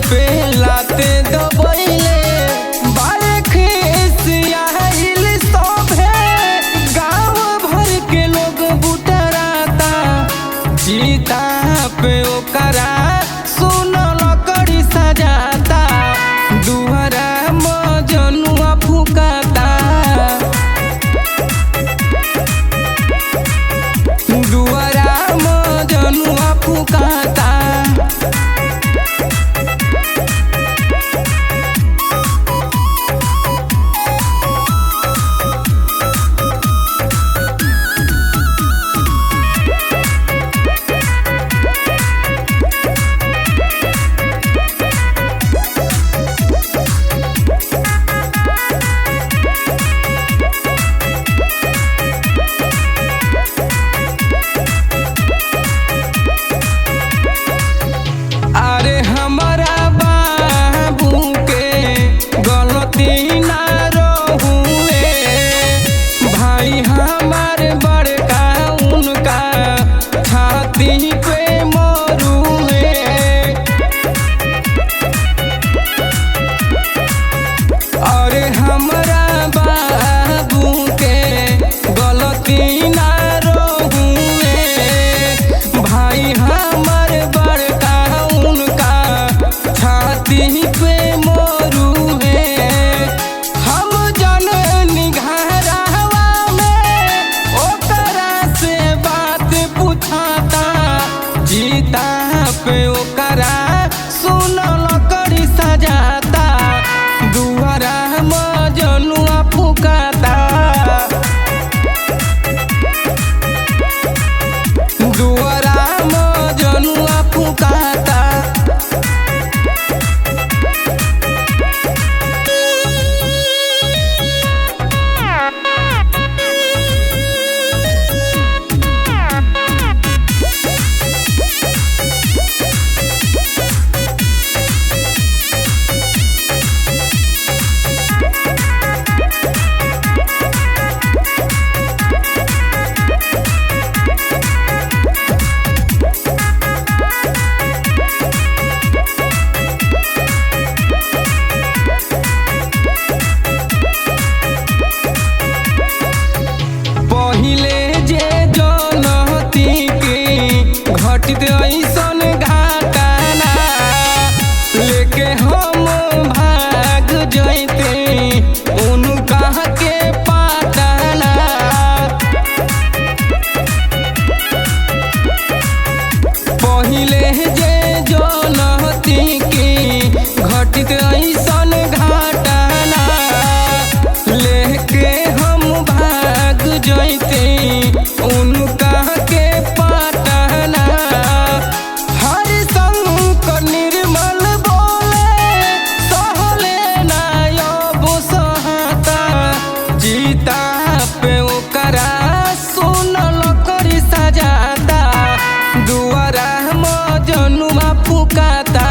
पे लाते दबैले बारे खिसियाइल सभे गाँव भर के लोग बुटराता जीता पे ओकरा सुनल कड़ी सजाता दुहरा मजनुआ फुकाता दुहरा मजनुआ फुकाता। अरे हमारा बाबू के गलती ना रहुए भाई हमारे बड़का उनका छाती पे मरुए। अरे हमारा बाबू के गलती ना रहुए भाई हमारे बड़का उनका छाती पे मरुए। हम जन निघारावा में ओकरा से बात पूछाता जीता पे ओकरा सुनल कड़ी सजाता दुहरा मजनुआ फुकाता दुहरा मजनुआ फुकाता। पहिले जे जनती की घटित ऐसन घटना लेके हम भाग जैते उनका के पाटना। पहिले जे जनती की घटित ऐसन घटना लेके हम भाग जैते उनका के पाटना। हर संग निर्मल बोले सहले नायब सहाता जीता पे ओकरा सुनल करी सजाता दुआरा मजनुआ फुकाता।